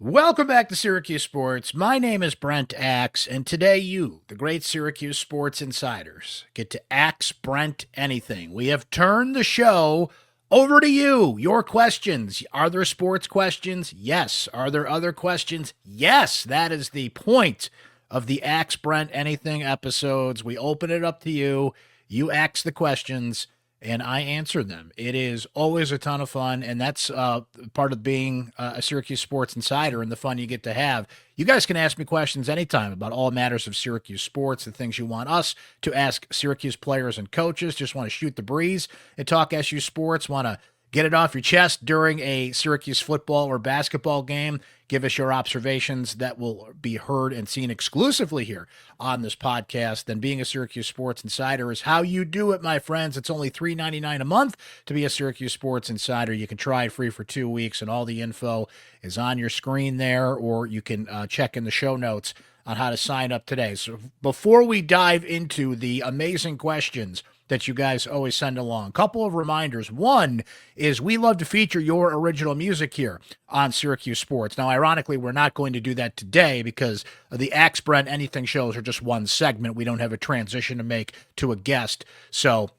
Welcome back to Syracuse Sports. My name is Brent Axe, and today you, the great Syracuse Sports Insiders, get to axe Brent Anything. We have turned the show over to you. Your questions. Are there sports questions? Yes. Are there other questions? Yes. That is the point of the Axe Brent Anything episodes. We open it up to you. You ask the questions, and I answer them. It is always a ton of fun, and that's part of being a Syracuse Sports Insider and the fun you get to have. You guys can ask me questions anytime about all matters of Syracuse sports, the things you want us to ask Syracuse players and coaches, just want to shoot the breeze and talk SU sports, want to get it off your chest during a Syracuse football or basketball game. Give us your observations that will be heard and seen exclusively here on this podcast. Then being a Syracuse Sports Insider is how you do it, my friends. It's only $3.99 a month to be a Syracuse Sports Insider. You can try it free for 2 weeks, and all the info is on your screen there, or you can check in the show notes on how to sign up today. So before we dive into the amazing questions that you guys always send along, a couple of reminders. One is we love to feature your original music here on Syracuse Sports. Now, ironically, we're not going to do that today because the Axe Brent Anything shows are just one segment. We don't have a transition to make to a guest. So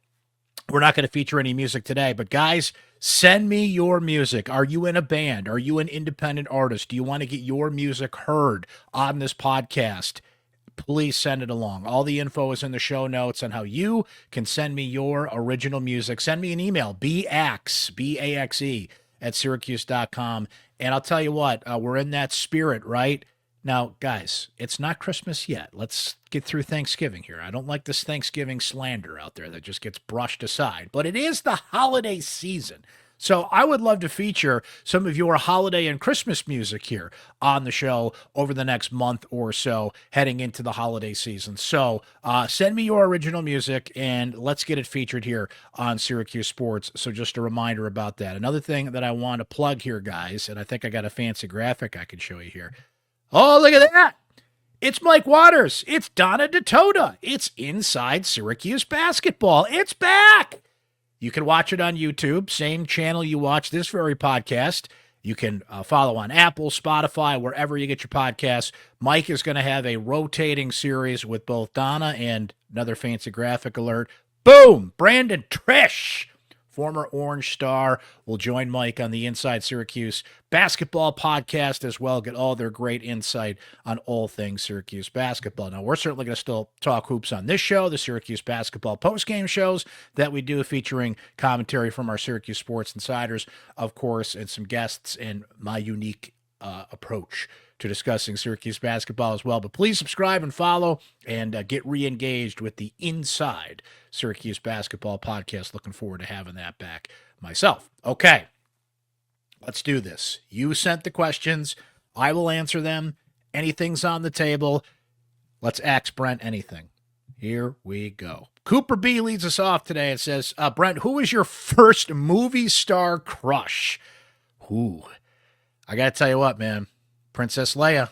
we're not going to feature any music today, but guys, send me your music. Are you in a band? Are you an independent artist? Do you want to get your music heard on this podcast? Please send it along. All the info is in the show notes on how you can send me your original music. Send me an email, baxe, B-A-X-E, at syracuse.com. And I'll tell you what, we're in that spirit, right? Now, guys, it's not Christmas yet. Let's get through Thanksgiving here. I don't like this Thanksgiving slander out there that just gets brushed aside. But it is the holiday season. So I would love to feature some of your holiday and Christmas music here on the show over the next month or so heading into the holiday season. So send me your original music and let's get it featured here on Syracuse Sports. So just a reminder about that. Another thing that I want to plug here, guys, and I think I got a fancy graphic I can show you here. Oh, look at that. It's Mike Waters. It's Donna DeToda. It's Inside Syracuse Basketball. It's back. You can watch it on YouTube, same channel you watch this very podcast. You can follow on Apple, Spotify, wherever you get your podcasts. Mike is going to have a rotating series with both Donna and another fancy graphic alert. Boom! Brandon Trish, former Orange Star, will join Mike on the Inside Syracuse Basketball podcast as well. Get all their great insight on all things Syracuse basketball. Now, we're certainly going to still talk hoops on this show, the Syracuse basketball postgame shows that we do featuring commentary from our Syracuse Sports Insiders, of course, and some guests and my unique approach to discussing Syracuse basketball as well. But please subscribe and follow and get re-engaged with the Inside Syracuse Basketball podcast. Looking forward to having that back myself. Okay, let's do this. You sent the questions. I will answer them. Anything's on the table. Let's ask Brent anything. Here we go. Cooper B leads us off today and says, Brent, who was your first movie star crush? Ooh, I got to tell you what, man. Princess Leia,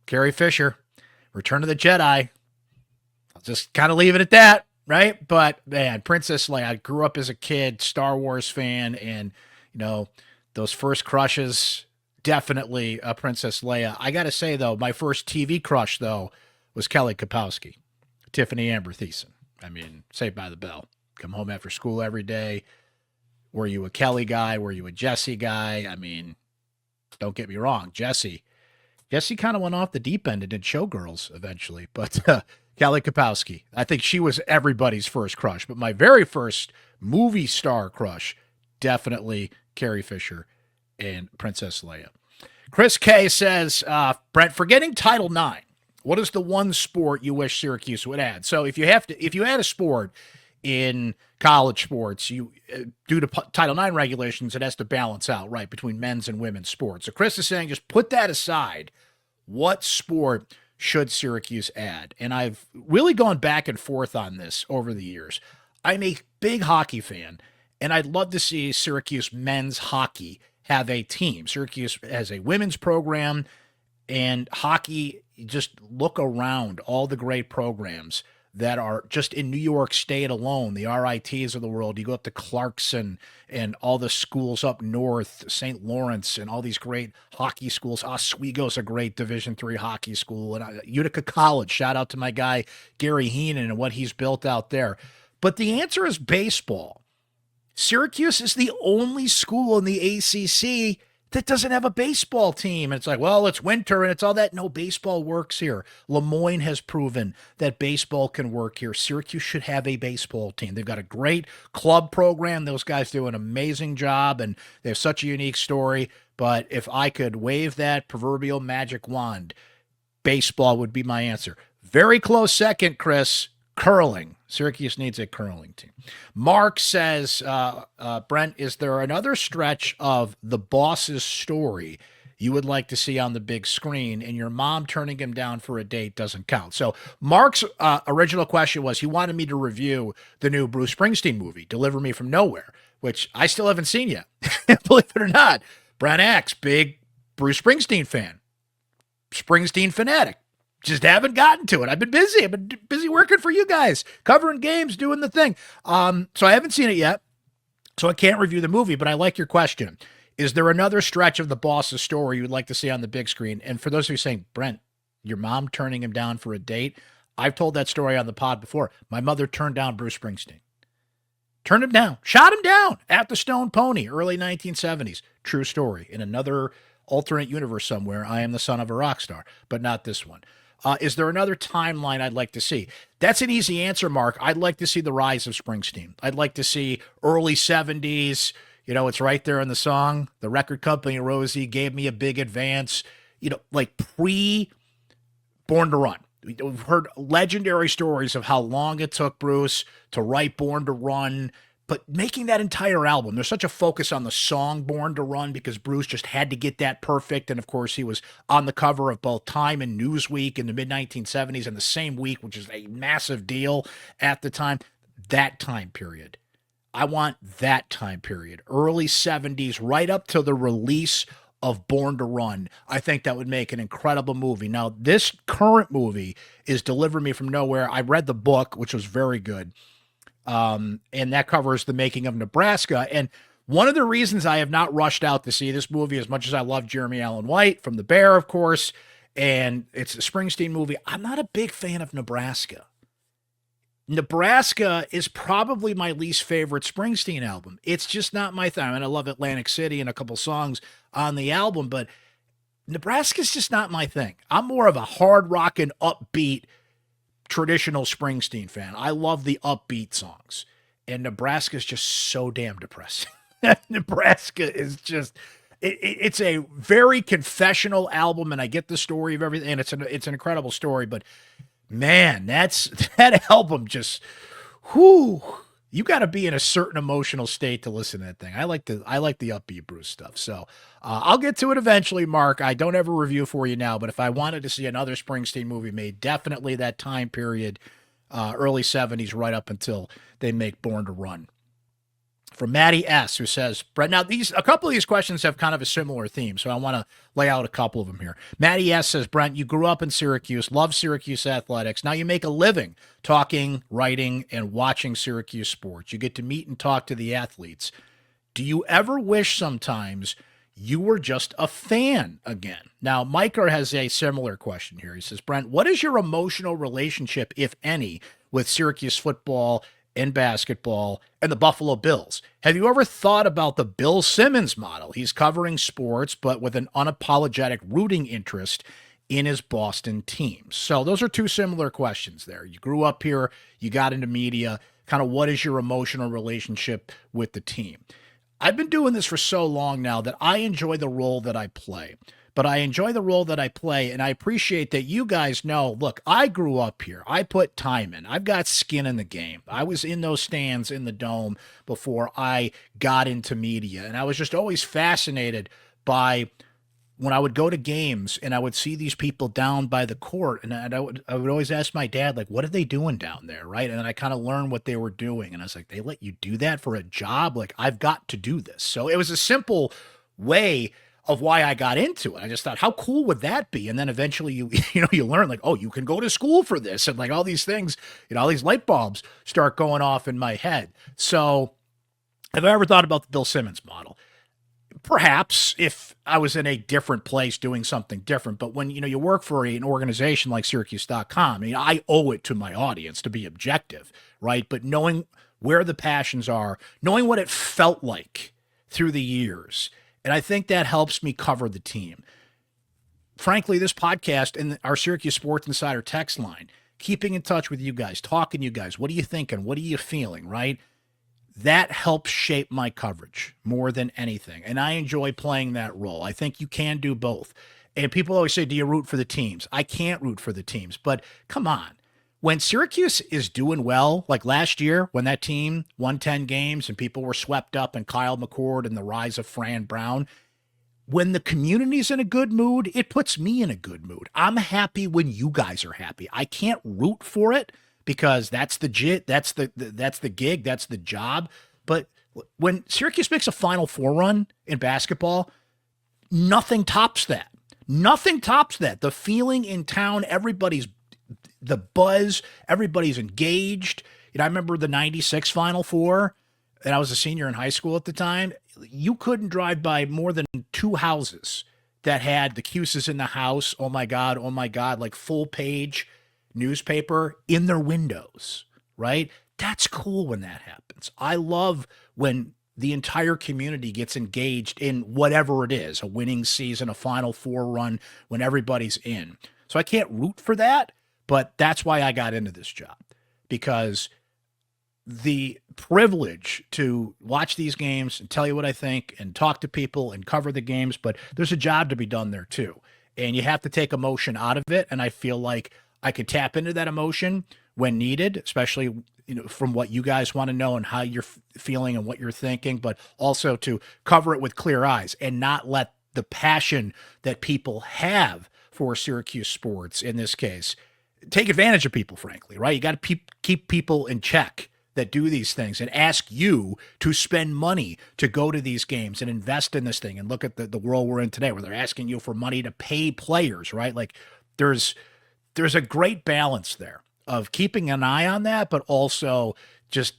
Carrie Fisher, Return of the Jedi. I'll just kind of leave it at that, right? But, man, Princess Leia, I grew up as a kid, Star Wars fan, and, you know, those first crushes, definitely Princess Leia. I got to say, though, my first TV crush, though, was Kelly Kapowski, Tiffany Amber Thiessen. I mean, Saved by the Bell. Come home after school every day. Were you a Kelly guy? Were you a Jesse guy? I mean, don't get me wrong, Jesse kind of went off the deep end and did Showgirls eventually, but Kelly Kapowski, I think she was everybody's first crush, but my very first movie star crush, definitely Carrie Fisher and Princess Leia. Chris K says, Brent, forgetting Title IX, what is the one sport you wish Syracuse would add? So if you had a sport in college sports, you due to Title IX regulations, it has to balance out, right, between men's and women's sports. So Chris is saying, just put that aside. What sport should Syracuse add? And I've really gone back and forth on this over the years. I'm a big hockey fan, and I'd love to see Syracuse men's hockey have a team. Syracuse has a women's program, and hockey, just look around all the great programs that are just in New York State alone, the RITs of the world. You go up to Clarkson and all the schools up north, St. Lawrence, and all these great hockey schools. Oswego's a great Division III hockey school. And Utica College, shout out to my guy, Gary Heenan, and what he's built out there. But the answer is baseball. Syracuse is the only school in the ACC that doesn't have a baseball team. And it's like, well, it's winter and it's all that. No, baseball works here. Lemoyne has proven that baseball can work here. Syracuse should have a baseball team. They've got a great club program. Those guys do an amazing job, and they have such a unique story. But if I could wave that proverbial magic wand, baseball would be my answer. Very close second, Chris. Curling. Syracuse needs a curling team. Mark says, Brent, is there another stretch of the boss's story you would like to see on the big screen, and your mom turning him down for a date doesn't count? So Mark's original question was he wanted me to review the new Bruce Springsteen movie, Deliver Me From Nowhere, which I still haven't seen yet. Believe it or not. Brent Axe, big Bruce Springsteen fan. Springsteen fanatic. Just haven't gotten to it. I've been busy. I've been busy working for you guys, covering games, doing the thing. So I haven't seen it yet, so I can't review the movie, but I like your question. Is there another stretch of the boss's story you would like to see on the big screen? And for those of you saying, Brent, your mom turning him down for a date, I've told that story on the pod before. My mother turned down Bruce Springsteen. Turned him down. Shot him down at the Stone Pony, early 1970s. True story. In another alternate universe somewhere, I am the son of a rock star, but not this one. Is there another timeline I'd like to see? That's an easy answer, Mark. I'd like to see the rise of Springsteen. I'd like to see early 70s. You know, it's right there in the song. The record company, Rosie, gave me a big advance. You know, like pre-Born to Run. We've heard legendary stories of how long it took Bruce to write Born to Run. But making that entire album, there's such a focus on the song Born to Run because Bruce just had to get that perfect. And of course, he was on the cover of both Time and Newsweek in the mid-1970s in the same week, which is a massive deal at the time. That time period. I want that time period. Early 70s, right up to the release of Born to Run. I think that would make an incredible movie. Now, this current movie is Deliver Me From Nowhere. I read the book, which was very good. And that covers the making of Nebraska. And one of the reasons I have not rushed out to see this movie, as much as I love Jeremy Allen White from The Bear, of course, and it's a Springsteen movie, I'm not a big fan of Nebraska. Nebraska is probably my least favorite Springsteen album. It's just not my thing. I mean, I love Atlantic City and a couple songs on the album, but Nebraska's just not my thing. I'm more of a hard rockin', upbeat, traditional Springsteen fan. I love the upbeat songs, and Nebraska is just so damn depressing. Nebraska is just, it's a very confessional album, and I get the story of everything, and it's an incredible story, but man, that album just, whoo, you got to be in a certain emotional state to listen to that thing. I like the upbeat Bruce stuff. So I'll get to it eventually, Mark. I don't have a review for you now, but if I wanted to see another Springsteen movie made, definitely that time period, early 70s, right up until they make Born to Run. From Maddie S., who says, Brent, now a couple of these questions have kind of a similar theme, so I want to lay out a couple of them here. Maddie S. says, Brent, you grew up in Syracuse, love Syracuse athletics. Now you make a living talking, writing, and watching Syracuse sports. You get to meet and talk to the athletes. Do you ever wish sometimes you were just a fan again? Now, Micah has a similar question here. He says, Brent, what is your emotional relationship, if any, with Syracuse football and basketball and the Buffalo Bills? Have you ever thought about the Bill Simmons model? He's covering sports, but with an unapologetic rooting interest in his Boston teams. So those are two similar questions there. You grew up here, you got into media, kind of what is your emotional relationship with the team? I've been doing this for so long now that I enjoy the role that I play. But I enjoy the role that I play, and I appreciate that you guys know, look, I grew up here. I put time in. I've got skin in the game. I was in those stands in the Dome before I got into media, and I was just always fascinated by when I would go to games and I would see these people down by the court, and I would always ask my dad, like, what are they doing down there, right? And then I kind of learned what they were doing, and I was like, they let you do that for a job? Like, I've got to do this. So it was a simple way of why I got into it. I just thought, how cool would that be? And then eventually you learn like, oh, you can go to school for this. And like all these things, all these light bulbs start going off in my head. So have I ever thought about the Bill Simmons model? Perhaps if I was in a different place doing something different, but when you work for an organization like syracuse.com, I owe it to my audience to be objective, right? But knowing where the passions are, knowing what it felt like through the years, and I think that helps me cover the team. Frankly, this podcast and our Syracuse Sports Insider text line, keeping in touch with you guys, talking to you guys, what are you thinking? What are you feeling, right? That helps shape my coverage more than anything. And I enjoy playing that role. I think you can do both. And people always say, do you root for the teams? I can't root for the teams, but come on. When Syracuse is doing well, like last year when that team won 10 games and people were swept up and Kyle McCord and the rise of Fran Brown, when the community's in a good mood, it puts me in a good mood. I'm happy when you guys are happy. I can't root for it, because that's the gig, that's the job. But when Syracuse makes a Final Four run in basketball, nothing tops that. Nothing tops that. The feeling in town, the buzz, everybody's engaged. I remember the 96 Final Four, and I was a senior in high school at the time. You couldn't drive by more than 2 houses that had the Cuses in the house. Oh my God, like full page newspaper in their windows, right? That's cool when that happens. I love when the entire community gets engaged in whatever it is, a winning season, a Final Four run, when everybody's in. So I can't root for that, but that's why I got into this job, because the privilege to watch these games and tell you what I think and talk to people and cover the games, but there's a job to be done there too. And you have to take emotion out of it. And I feel like I could tap into that emotion when needed, especially from what you guys want to know and how you're feeling and what you're thinking, but also to cover it with clear eyes and not let the passion that people have for Syracuse sports, in this case, take advantage of people, frankly, right? You got to keep people in check that do these things and ask you to spend money to go to these games and invest in this thing. And look at the world we're in today, where they're asking you for money to pay players, right? Like there's a great balance there of keeping an eye on that, but also just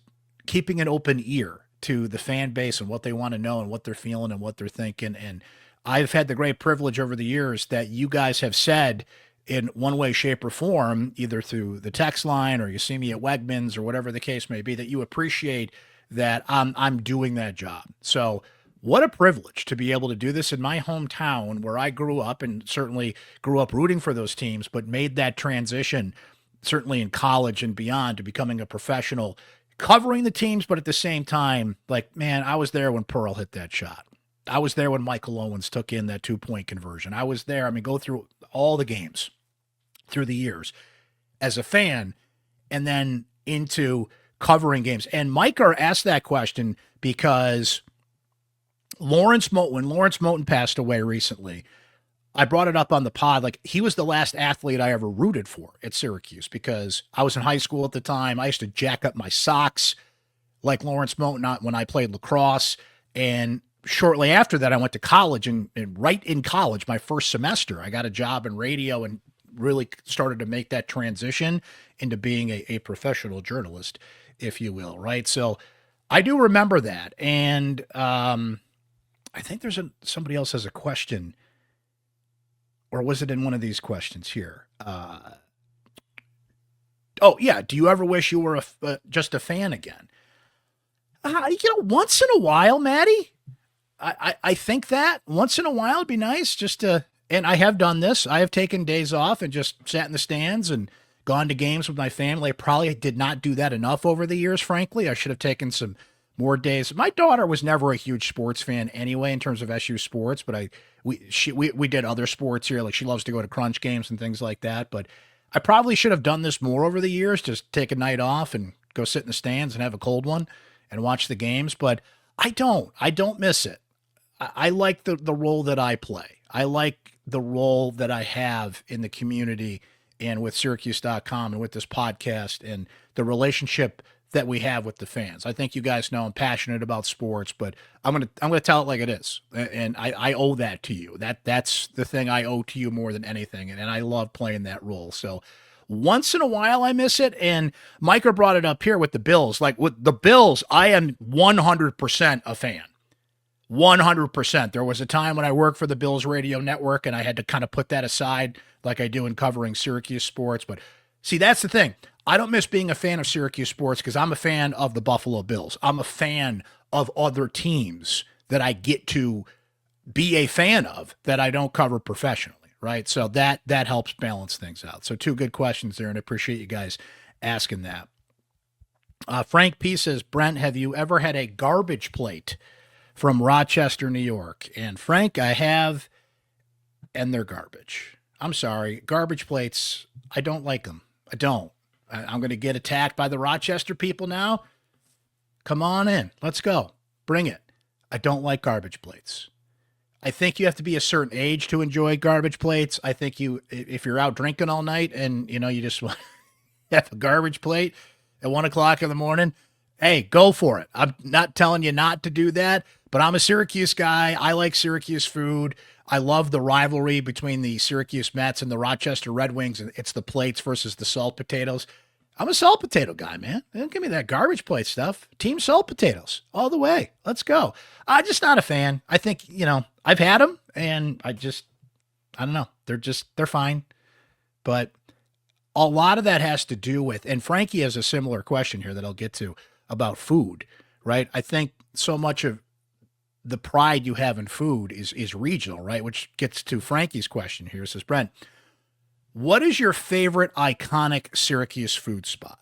keeping an open ear to the fan base and what they want to know and what they're feeling and what they're thinking. And I've had the great privilege over the years that you guys have said in one way, shape, or form, either through the text line or you see me at Wegmans or whatever the case may be, that you appreciate that I'm doing that job. So what a privilege to be able to do this in my hometown where I grew up, and certainly grew up rooting for those teams, but made that transition certainly in college and beyond to becoming a professional, covering the teams, but at the same time, like, man, I was there when Pearl hit that shot. I was there when Michael Owens took in that 2-point conversion. I was there. I mean, go through all the games through the years as a fan, and then into covering games. And Micah asked that question because when Lawrence Moten passed away recently, I brought it up on the pod. Like, he was the last athlete I ever rooted for at Syracuse, because I was in high school at the time. I used to jack up my socks like Lawrence Moten when I played lacrosse. And shortly after that, I went to college, and right in college, my first semester, I got a job in radio and really started to make that transition into being a professional journalist, if you will, right? So I do remember that. And I think somebody else has a question, or was it in one of these questions here? Oh yeah. Do you ever wish you were just a fan again? Once in a while, Maddie, I think that once in a while it'd be nice just to, and I have done this. I have taken days off and just sat in the stands and gone to games with my family. I probably did not do that enough over the years, frankly. I should have taken some more days. My daughter was never a huge sports fan anyway, in terms of SU sports, but we did other sports here. Like, she loves to go to crunch games and things like that. But I probably should have done this more over the years, just take a night off and go sit in the stands and have a cold one and watch the games. But I don't miss it. I like the role that I play. I like the role that I have in the community and with syracuse.com and with this podcast, and the relationship that we have with the fans. I think you guys know I'm passionate about sports, but I'm gonna tell it like it is, and I owe that to you. That's the thing I owe to you more than anything, and I love playing that role. So once in a while I miss it, and Micah brought it up here with the Bills. Like with the Bills, I am 100% a fan. 100%. There was a time when I worked for the Bills radio network and I had to kind of put that aside like I do in covering Syracuse sports. But see, that's the thing. I don't miss being a fan of Syracuse sports because I'm a fan of the Buffalo Bills. I'm a fan of other teams that I get to be a fan of that I don't cover professionally, right? So that helps balance things out. So two good questions there, and I appreciate you guys asking that. Frank P says, Brent, have you ever had a garbage plate from Rochester, New York? And Frank, I have, and they're garbage. I'm sorry. Garbage plates, I don't like them. I don't. I'm going to get attacked by the Rochester people now. Come on in. Let's go. Bring it. I don't like garbage plates. I think you have to be a certain age to enjoy garbage plates. I think if you're out drinking all night and, you just want to have a garbage plate at 1 o'clock in the morning, hey, go for it. I'm not telling you not to do that, but I'm a Syracuse guy. I like Syracuse food. I love the rivalry between the Syracuse Mets and the Rochester Red Wings. It's the plates versus the salt potatoes. I'm a salt potato guy, man. Don't give me that garbage plate stuff. Team salt potatoes all the way. Let's go. I'm just not a fan. I think, I've had them and I don't know. They're fine. But a lot of that has to do with, and Frankie has a similar question here that I'll get to about food, right? I think so much of the pride you have in food is regional, right? Which gets to Frankie's question here. It says, Brent, what is your favorite iconic Syracuse food spot?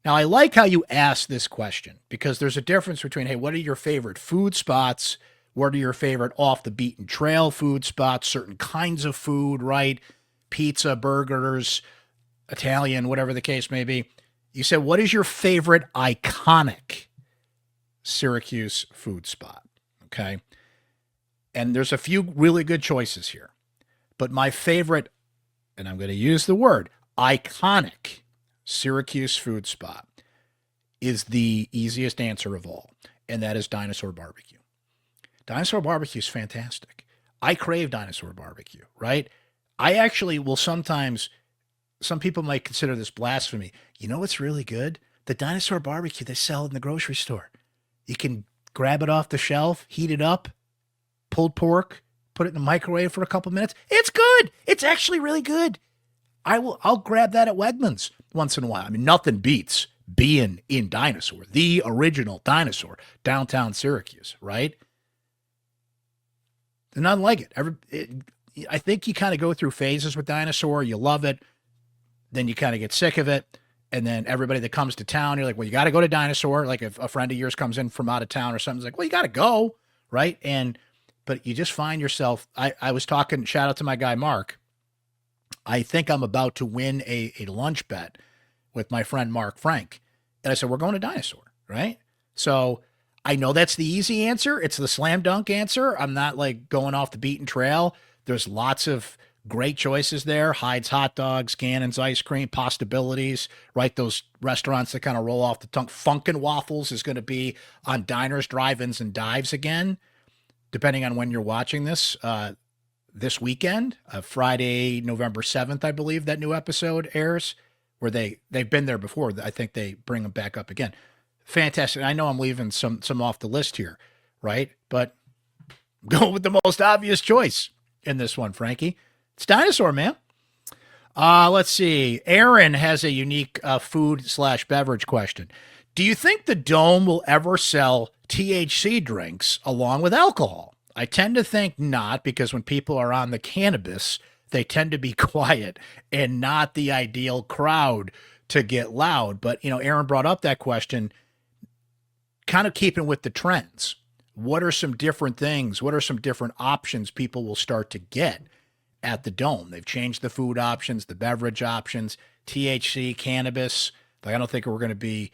Now, I like how you ask this question because there's a difference between, hey, what are your favorite food spots? What are your favorite off the beaten trail food spots? Certain kinds of food, right? Pizza, burgers, Italian, whatever the case may be. You said, what is your favorite iconic Syracuse food spot? Okay. And there's a few really good choices here. But my favorite, and I'm going to use the word, iconic Syracuse food spot is the easiest answer of all. And that is Dinosaur Barbecue. Dinosaur Barbecue is fantastic. I crave Dinosaur Barbecue, right? I actually will sometimes, some people might consider this blasphemy. You know what's really good? The Dinosaur Barbecue they sell in the grocery store. You can grab it off the shelf, heat it up, pulled pork, put it in the microwave for a couple minutes. It's good. It's actually really good. I'll grab that at Wegmans once in a while. I mean, nothing beats being in Dinosaur, the original Dinosaur, downtown Syracuse, right? There's nothing like it. I think you kind of go through phases with Dinosaur. You love it. Then you kind of get sick of it. And then everybody that comes to town, you're like, well, you got to go to Dinosaur. Like if a friend of yours comes in from out of town or something, it's like, well, you got to go, right? But you just find yourself, I was talking, shout out to my guy, Mark. I think I'm about to win a lunch bet with my friend, Mark Frank. And I said, we're going to Dinosaur, right? So I know that's the easy answer. It's the slam dunk answer. I'm not like going off the beaten trail. There's lots of great choices there. Hyde's Hot Dogs, Gannon's Ice Cream, Postabilities, right? Those restaurants that kind of roll off the tongue. Funkin' Waffles is going to be on diners, drive-ins, and dives again, depending on when you're watching this weekend. Friday, November 7th, I believe that new episode airs, where they've been there before. I think they bring them back up again. Fantastic. I know I'm leaving some off the list here, right? But go with the most obvious choice in this one, Frankie. It's Dinosaur, man. Let's see. Aaron has a unique food/beverage question. Do you think the Dome will ever sell THC drinks along with alcohol? I tend to think not, because when people are on the cannabis, they tend to be quiet and not the ideal crowd to get loud. But, Aaron brought up that question, kind of keeping with the trends. What are some different things? What are some different options people will start to get at the Dome? They've changed the food options, the beverage options, THC, cannabis. Like, I don't think we're going to be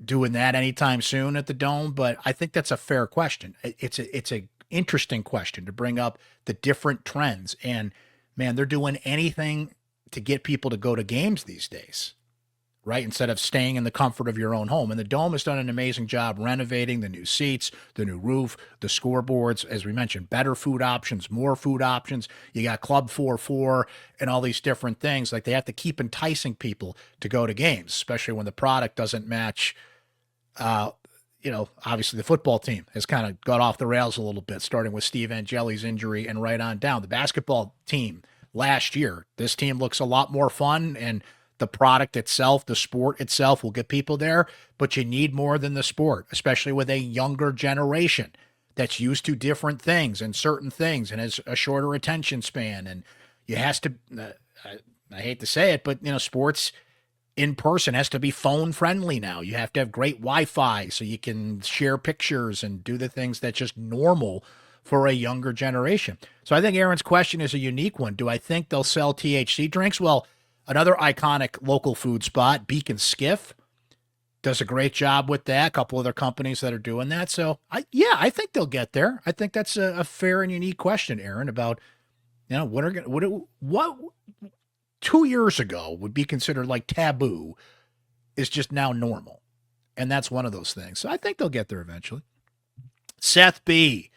doing that anytime soon at the Dome, but I think that's a fair question. It's a interesting question to bring up the different trends. And man, they're doing anything to get people to go to games these days, right? Instead of staying in the comfort of your own home. And the Dome has done an amazing job renovating the new seats, the new roof, the scoreboards, as we mentioned, better food options, more food options. You got Club 4-4 and all these different things. Like, they have to keep enticing people to go to games, especially when the product doesn't match. Obviously the football team has kind of got off the rails a little bit, starting with Steve Angeli's injury and right on down. The basketball team last year, this team looks a lot more fun, and the product itself, the sport itself will get people there, but you need more than the sport, especially with a younger generation that's used to different things and certain things and has a shorter attention span. And you has to, I hate to say it, but sports in person has to be phone friendly now. You have to have great Wi-Fi so you can share pictures and do the things that's just normal for a younger generation. So I think Aaron's question is a unique one. Do I think they'll sell THC drinks? Well, another iconic local food spot, Beacon Skiff, does a great job with that. A couple other companies that are doing that. So I think they'll get there. I think that's a fair and unique question, Aaron, about, what 2 years ago would be considered like taboo is just now normal. And that's one of those things. So I think they'll get there eventually. Seth B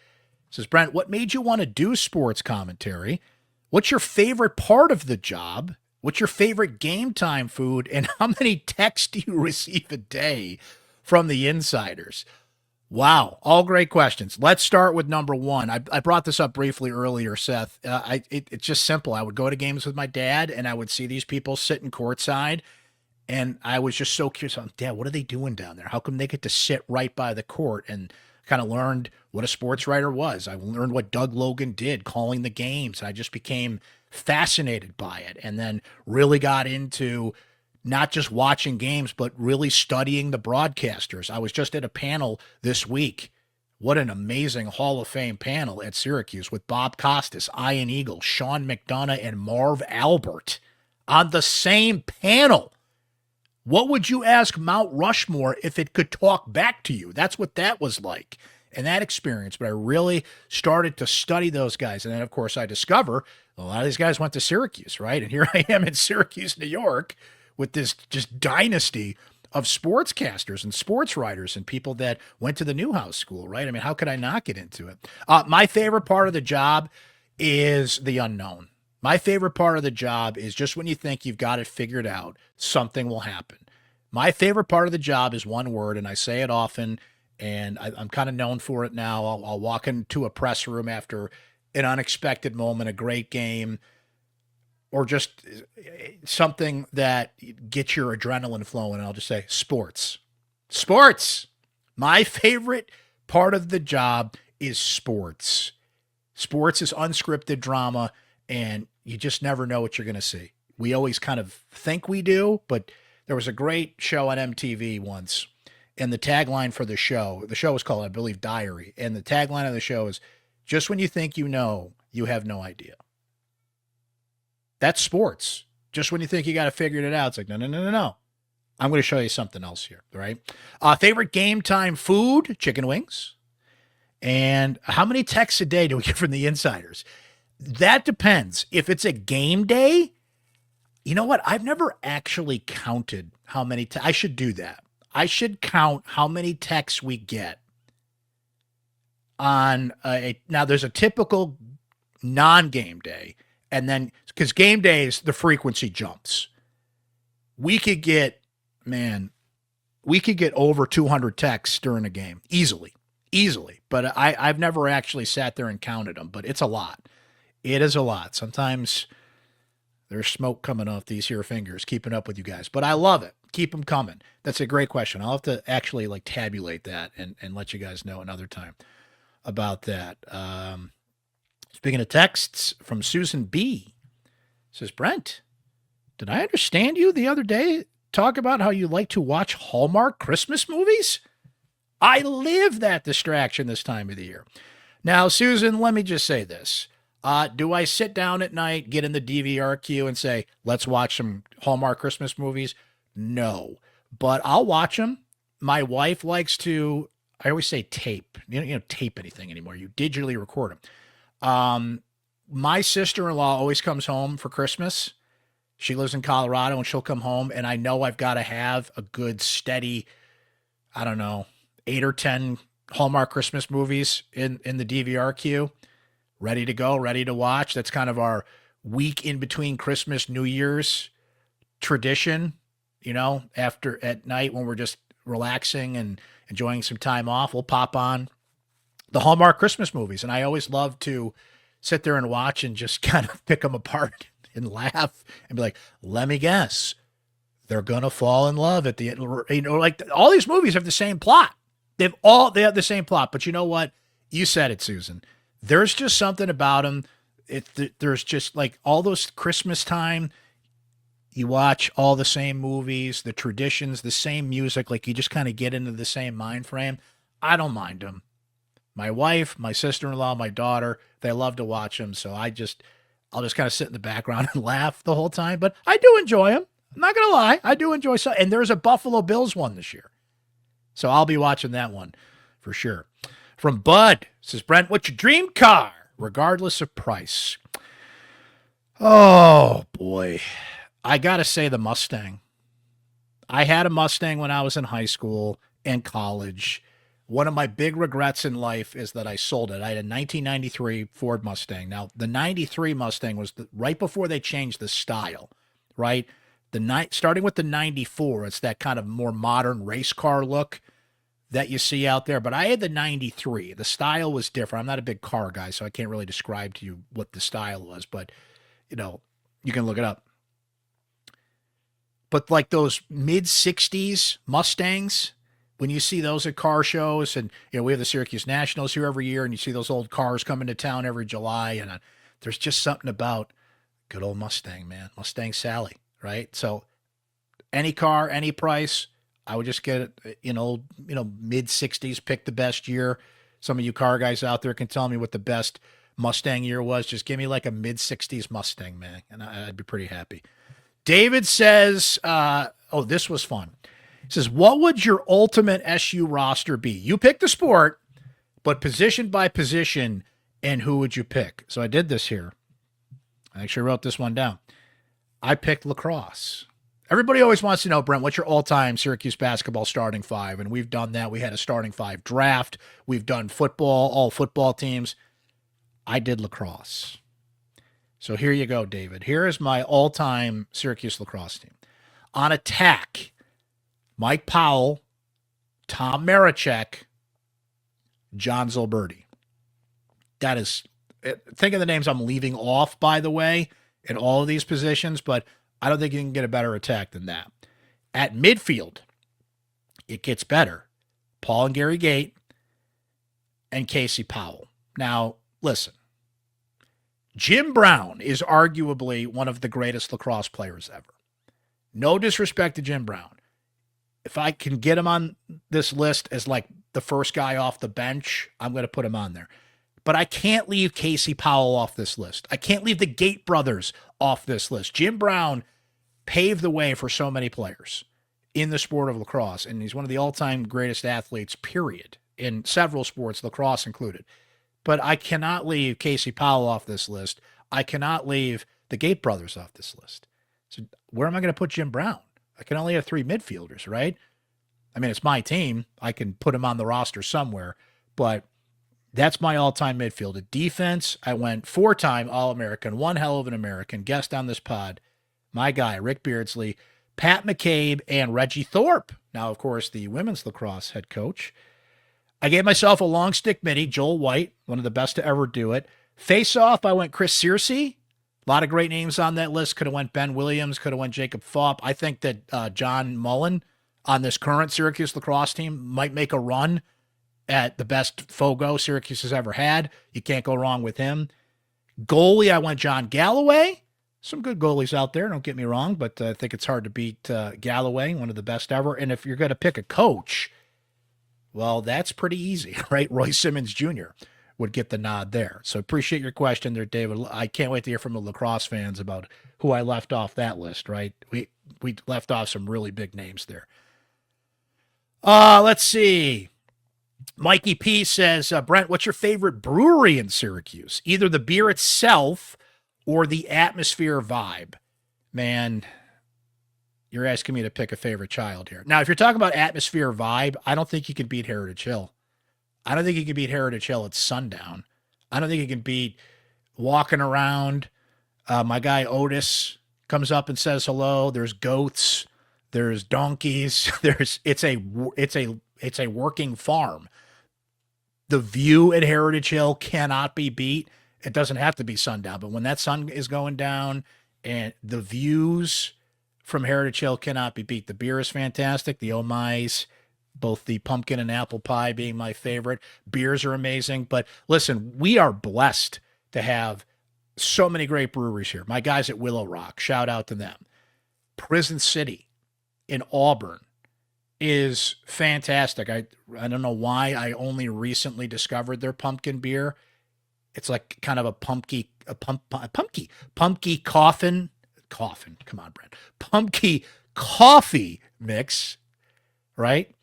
says, Brent, what made you want to do sports commentary? What's your favorite part of the job? What's your favorite game time food? And how many texts do you receive a day from the insiders? Wow. All great questions. Let's start with number one. I brought this up briefly earlier, Seth. It's just simple. I would go to games with my dad, and I would see these people sitting courtside, and I was just so curious. Dad, what are they doing down there? How come they get to sit right by the court? And kind of learned what a sports writer was. I learned what Doug Logan did calling the games. I just became fascinated by it, and then really got into not just watching games, but really studying the broadcasters. I was just at a panel this week. What an amazing Hall of Fame panel at Syracuse with Bob Costas, Ian Eagle, Sean McDonough, and Marv Albert on the same panel. What would you ask Mount Rushmore if it could talk back to you? That's what that was like. And that experience, but I really started to study those guys. And then, of course, I discover a lot of these guys went to Syracuse, right? And here I am in Syracuse, New York, with this just dynasty of sportscasters and sports writers and people that went to the Newhouse School, right? I mean, how could I not get into it? My favorite part of the job is the unknown. My favorite part of the job is just when you think you've got it figured out, something will happen. My favorite part of the job is one word, and I say it often, and I'm kind of known for it now. I'll walk into a press room after an unexpected moment, a great game, or just something that gets your adrenaline flowing, and I'll just say, sports. Sports! My favorite part of the job is sports. Sports is unscripted drama, and you just never know what you're going to see. We always kind of think we do, but there was a great show on MTV once, and the tagline for the show was called, I believe, Diary, and the tagline of the show is, just when you think you know, you have no idea. That's sports. Just when you think you got to figure it out, it's like, no. I'm going to show you something else here, right? Favorite game time food, chicken wings. And how many texts a day do we get from the insiders? That depends. If it's a game day, you know what? I've never actually counted how many. I should do that. I should count how many texts we get on now there's a typical non-game day, and then because game days, the frequency jumps. We could get over 200 texts during a game easily. But I've never actually sat there and counted them, but it's a lot. It is a lot. Sometimes there's smoke coming off these here fingers keeping up with you guys, but I love it. Keep them coming. That's a great question. I'll have to actually tabulate that and let you guys know another time about that. Speaking of texts from Susan B, says, Brent, did I understand you the other day talk about how you like to watch Hallmark Christmas movies? I live that distraction this time of the year. Now, Susan, let me just say this. Do I sit down at night, get in the DVR queue and say, let's watch some Hallmark Christmas movies? No, but I'll watch them. My wife likes to, I always say tape. You don't tape anything anymore. You digitally record them. My sister-in-law always comes home for Christmas, She lives in Colorado and she'll come home, and I know I've got to have a good, steady, I don't know, 8 or 10 Hallmark Christmas movies in the DVR queue, ready to go, ready to watch. That's kind of our week in between Christmas, New Year's tradition, after at night when we're just relaxing and enjoying some time off. We'll pop on the Hallmark Christmas movies. And I always love to sit there and watch and just kind of pick them apart and laugh and be like, let me guess, they're going to fall in love at the end. Like all these movies have the same plot. They have the same plot, but you know what? You said it, Susan. There's just something about them. There's just like all those Christmas time, you watch all the same movies, the traditions, the same music, like you just kind of get into the same mind frame. I don't mind them. My wife, my sister-in-law, my daughter, they love to watch them. So I'll just kind of sit in the background and laugh the whole time, but I do enjoy them. I'm not going to lie. I do enjoy some. And there's a Buffalo Bills one this year. So I'll be watching that one for sure. From Bud, says, Brent, what's your dream car, regardless of price? Oh, boy. I got to say the Mustang. I had a Mustang when I was in high school and college. One of my big regrets in life is that I sold it. I had a 1993 Ford Mustang. Now, the 93 Mustang was right before they changed the style, right? Starting with the 94, it's that kind of more modern race car look that you see out there. But I had the 93. The style was different. I'm not a big car guy, so I can't really describe to you what the style was. But, you can look it up. But like those mid-60s Mustangs, when you see those at car shows, and we have the Syracuse Nationals here every year, and you see those old cars coming to town every July, and there's just something about good old Mustang, man. Mustang Sally, right? So any car, any price, I would just get it, mid-60s, pick the best year. Some of you car guys out there can tell me what the best Mustang year was. Just give me like a mid-60s Mustang, man, and I'd be pretty happy. David says, this was fun. He says, what would your ultimate SU roster be? You pick the sport, but position by position, and who would you pick? So I did this here. I actually wrote this one down. I picked lacrosse. Everybody always wants to know, Brent, what's your all-time Syracuse basketball starting five? And we've done that. We had a starting five draft. We've done football, all football teams. I did lacrosse. So here you go, David. Here is my all-time Syracuse lacrosse team. On attack, Mike Powell, Tom Marichek, John Zilberti. That is, think of the names I'm leaving off, by the way, in all of these positions, but I don't think you can get a better attack than that. At midfield, it gets better. Paul and Gary Gate and Casey Powell. Now, listen. Jim Brown is arguably one of the greatest lacrosse players ever. No disrespect to Jim Brown. If I can get him on this list as like the first guy off the bench, I'm going to put him on there. But I can't leave Casey Powell off this list. I can't leave the Gate brothers off this list. Jim Brown paved the way for so many players in the sport of lacrosse, and he's one of the all-time greatest athletes, period, in several sports, lacrosse included. But I cannot leave Casey Powell off this list. I cannot leave the Gate brothers off this list. So where am I going to put Jim Brown? I can only have three midfielders, right? I mean, it's my team. I can put him on the roster somewhere, but that's my all-time midfield. At defense, I went 4-time All-American, one hell of an American, guest on this pod, my guy, Rick Beardsley, Pat McCabe, and Reggie Thorpe. Now, of course, the women's lacrosse head coach. I gave myself a long stick midi, Joel White, one of the best to ever do it. Face-off, I went Chris Searcy. A lot of great names on that list. Could have went Ben Williams, could have went Jacob Fopp. I think that John Mullen on this current Syracuse lacrosse team might make a run at the best Fogo Syracuse has ever had. You can't go wrong with him. Goalie, I went John Galloway. Some good goalies out there, don't get me wrong, but I think it's hard to beat Galloway, one of the best ever. And if you're going to pick a coach, well, that's pretty easy, right? Roy Simmons Jr. would get the nod there. So appreciate your question there, David. I can't wait to hear from the lacrosse fans about who I left off that list, right? We left off some really big names there. Let's see. Mikey P says, Brent, what's your favorite brewery in Syracuse? Either the beer itself or the atmosphere vibe. man, you're asking me to pick a favorite child here. Now, if you're talking about atmosphere vibe, I don't think you can beat Heritage Hill. I don't think you can beat Heritage Hill at sundown. I don't think you can beat walking around. My guy Otis comes up and says hello. There's goats. There's donkeys. It's a working farm. The view at Heritage Hill cannot be beat. It doesn't have to be sundown, but when that sun is going down and the views from Heritage Hill cannot be beat. The beer is fantastic. The Oh My's, both the pumpkin and apple pie being my favorite. Beers are amazing. But listen, we are blessed to have so many great breweries here. My guys at Willow Rock, shout out to them. Prison City in Auburn is fantastic. I don't know why I only recently discovered their pumpkin beer. It's like kind of a pumpkin coffin. Come on, Brent. Pumpkin coffee mix, right?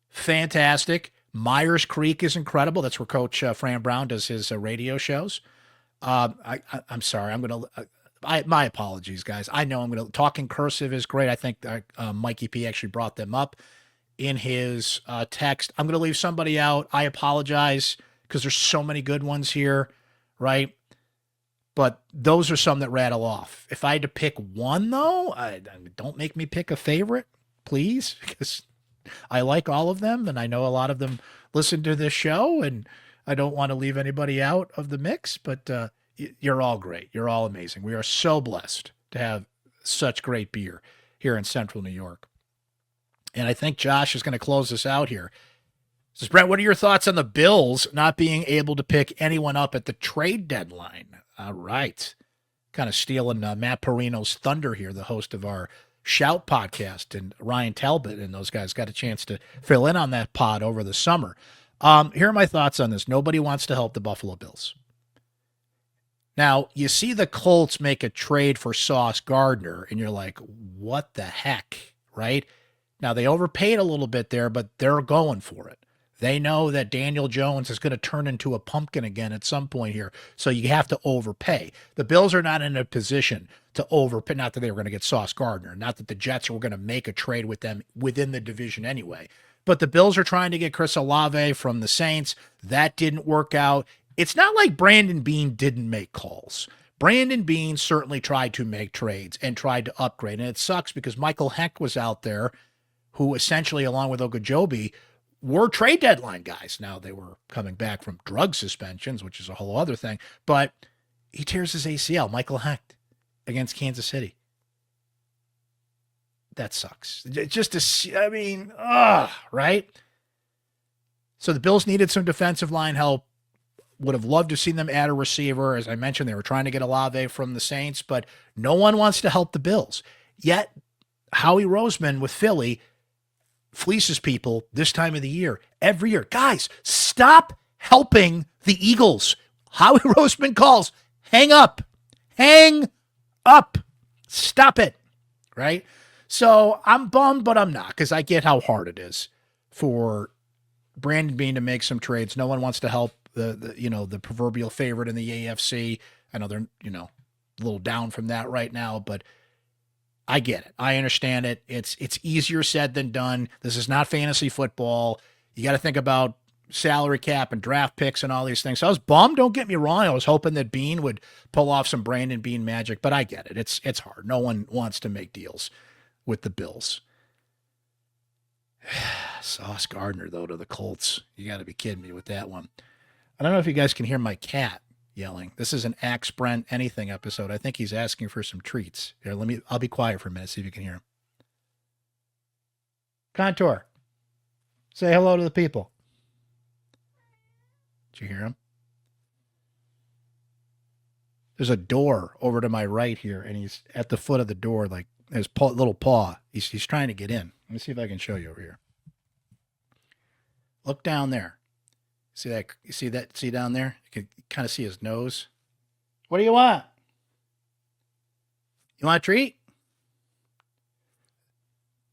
Fantastic. Myers Creek is incredible. That's where Coach Fran Brown does his radio shows. I'm sorry. My apologies, guys. I know talking cursive is great. I think Mikey P actually brought them up in his text. I'm going to leave somebody out. I apologize because there's so many good ones here, right? But those are some that rattle off. If I had to pick one, though, don't make me pick a favorite, please, because I like all of them, and I know a lot of them listen to this show, and I don't want to leave anybody out of the mix, but you're all great. You're all amazing. We are so blessed to have such great beer here in Central New York. And I think Josh is going to close this out here. Says, Brent, what are your thoughts on the Bills not being able to pick anyone up at the trade deadline? All right. Kind of stealing Matt Perino's thunder here, the host of our Shout podcast, and Ryan Talbot and those guys got a chance to fill in on that pod over the summer. Here are my thoughts on this. Nobody wants to help the Buffalo Bills. Now, you see the Colts make a trade for Sauce Gardner, and you're like, what the heck, right? Now, they overpaid a little bit there, but they're going for it. They know that Daniel Jones is going to turn into a pumpkin again at some point here, so you have to overpay. The Bills are not in a position to overpay, not that they were going to get Sauce Gardner, not that the Jets were going to make a trade with them within the division anyway. But the Bills are trying to get Chris Olave from the Saints. That didn't work out. It's not like Brandon Beane didn't make calls. Brandon Beane certainly tried to make trades and tried to upgrade, and it sucks because Michael Heck was out there, who essentially, along with Ogunjobi, were trade deadline guys. Now, they were coming back from drug suspensions, which is a whole other thing, but he tears his ACL, Michael Hecht, against Kansas City. That sucks. Just to see, right? So the Bills needed some defensive line help. Would have loved to see them add a receiver. As I mentioned, they were trying to get Olave from the Saints, but no one wants to help the Bills. Yet, Howie Roseman with Philly fleeces people this time of the year, every year. Guys, stop helping the Eagles. Howie Roseman calls, hang up. Hang up. Stop it. Right? So I'm bummed, but I'm not, because I get how hard it is for Brandon Beane to make some trades. No one wants to help the proverbial favorite in the AFC. I know they're, a little down from that right now, but I get it. I understand it. It's easier said than done. This is not fantasy football. You got to think about salary cap and draft picks and all these things. So I was bummed. Don't get me wrong. I was hoping that Beane would pull off some Brandon Beane magic, but I get it. It's hard. No one wants to make deals with the Bills. Sauce Gardner, though, to the Colts. You got to be kidding me with that one. I don't know if you guys can hear my cat yelling. This is an Axe Brent Anything episode. I think he's asking for some treats. Here, I'll be quiet for a minute, see if you can hear him. Contour, say hello to the people. Did you hear him? There's a door over to my right here, and he's at the foot of the door, like his little paw. He's trying to get in. Let me see if I can show you over here. Look down there. See that? You see that? See down there? You can kind of see his nose. What do you want? You want a treat?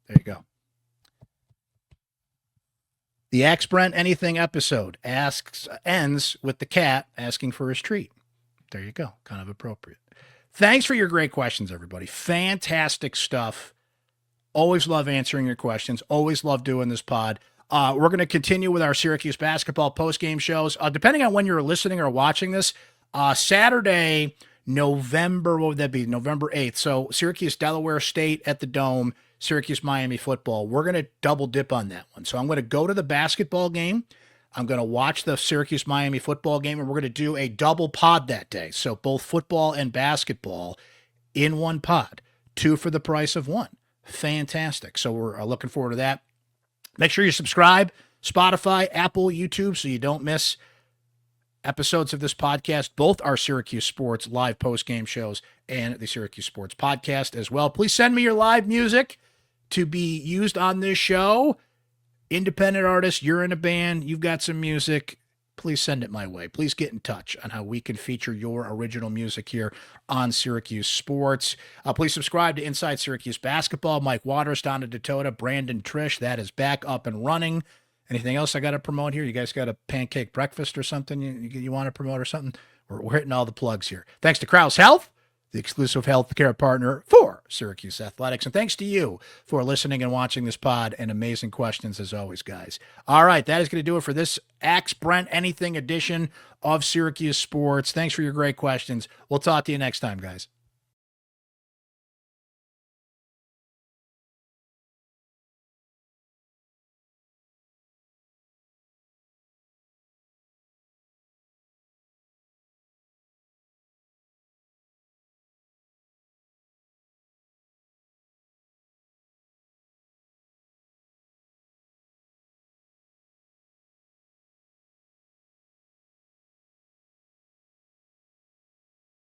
There you go. The Axe Brent Anything episode ends with the cat asking for his treat. There you go. Kind of appropriate. Thanks for your great questions, everybody. Fantastic stuff. Always love answering your questions. Always love doing this pod. We're going to continue with our Syracuse basketball postgame shows. Depending on when you're listening or watching this, Saturday, November 8th. So Syracuse, Delaware State at the Dome, Syracuse, Miami football. We're going to double dip on that one. So I'm going to go to the basketball game. I'm going to watch the Syracuse, Miami football game, and we're going to do a double pod that day. So both football and basketball in one pod, 2 for the price of 1. Fantastic. So we're looking forward to that. Make sure you subscribe, Spotify, Apple, YouTube, so you don't miss episodes of this podcast. Both our Syracuse Sports live post-game shows and the Syracuse Sports podcast as well. Please send me your live music to be used on this show. Independent artist, you're in a band, you've got some music, please send it my way. Please get in touch on how we can feature your original music here on Syracuse Sports. Please subscribe to Inside Syracuse Basketball. Mike Waters, Donna DeTota, Brandon Trish, that is back up and running. Anything else I got to promote here? You guys got a pancake breakfast or something you want to promote or something? We're hitting all the plugs here. Thanks to Krause Health, the exclusive healthcare partner for Syracuse Athletics. And thanks to you for listening and watching this pod, and amazing questions as always, guys. All right, that is going to do it for this Axe Brent Anything edition of Syracuse Sports. Thanks for your great questions. We'll talk to you next time, guys.